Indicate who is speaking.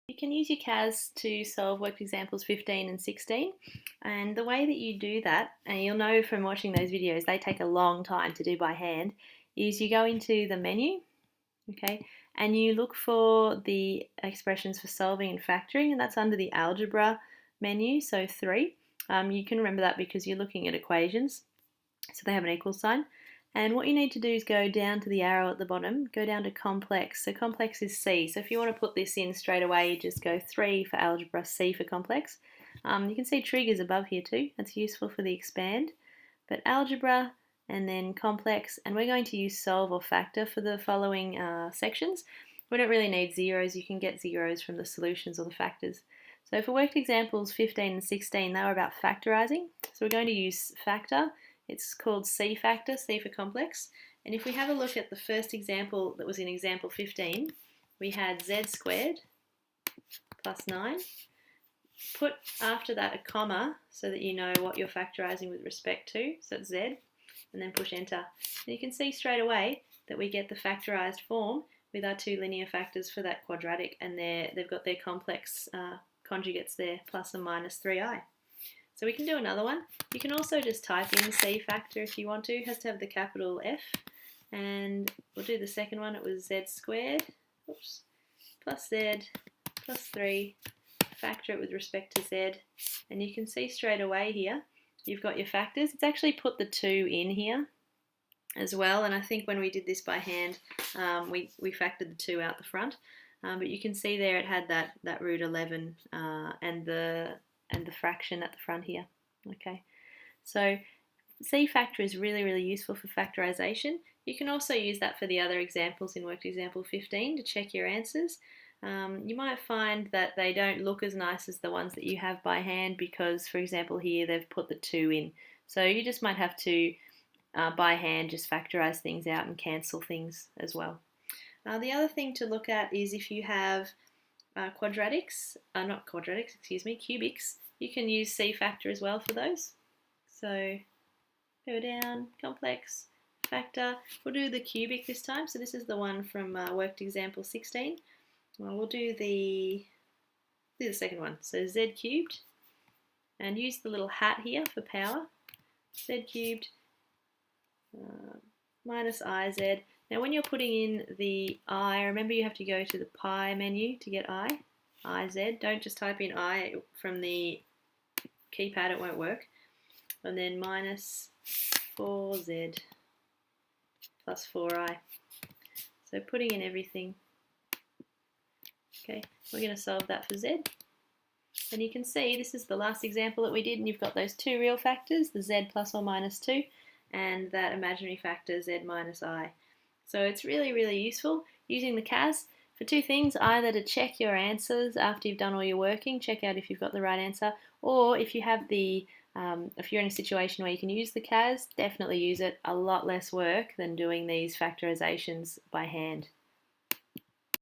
Speaker 1: You can use your CAS to solve worked examples 15 and 16, and the way that you do that, and you'll know from watching those videos, they take a long time to do by hand, is you go into the menu, okay, and you look for the expressions for solving and factoring, and that's under the algebra menu, so 3. You can remember that because you're looking at equations, so they have an equal sign. And what you need to do is go down to the arrow at the bottom, go down to complex. So complex is C. So if you want to put this in straight away, you just go 3 for algebra, C for complex. You can see triggers above here too. That's useful for the expand. But algebra and then complex, and we're going to use solve or factor for the following sections. We don't really need zeros. You can get zeros from the solutions or the factors. So for worked examples 15 and 16, they were about factorising. So we're going to use factor. It's called C factor, C for complex. And if we have a look at the first example that was in example 15, we had z squared plus 9. Put after that a comma so that you know what you're factorising with respect to, so it's z, and then push enter. And you can see straight away that we get the factorised form with our two linear factors for that quadratic, and they've got their complex conjugates there, plus and minus 3i. So we can do another one. You can also just type in C factor if you want to. It has to have the capital F. And we'll do the second one. It was z squared, oops, plus z plus 3. Factor it with respect to z. And you can see straight away here, you've got your factors. It's actually put the 2 in here as well. And I think when we did this by hand, we factored the 2 out the front. But you can see there it had that root 11 and the fraction at the front here. Okay, so C factor is really, really useful for factorisation. You can also use that for the other examples in worked example 15 to check your answers. You might find that they don't look as nice as the ones that you have by hand because, for example, here they've put the 2 in. So you just might have to, by hand, just factorise things out and cancel things as well. The other thing to look at is if you have cubics, you can use C factor as well for those. So go down, complex, factor. We'll do the cubic this time. So this is the one from worked example 16. We'll do the second one. So z cubed, and use the little hat here for power. Z cubed minus iz. Now when you're putting in the I, remember you have to go to the pi menu to get iz. Don't just type in I from the keypad, it won't work. And then minus 4z plus 4i. So putting in everything. Okay, we're going to solve that for z. And you can see this is the last example that we did, and you've got those 2 real factors, the z plus or minus 2, and that imaginary factor z minus I. So it's really, really useful using the CAS for 2 things, either to check your answers after you've done all your working, check out if you've got the right answer, or if you have if you're in a situation where you can use the CAS, definitely use it. A lot less work than doing these factorizations by hand.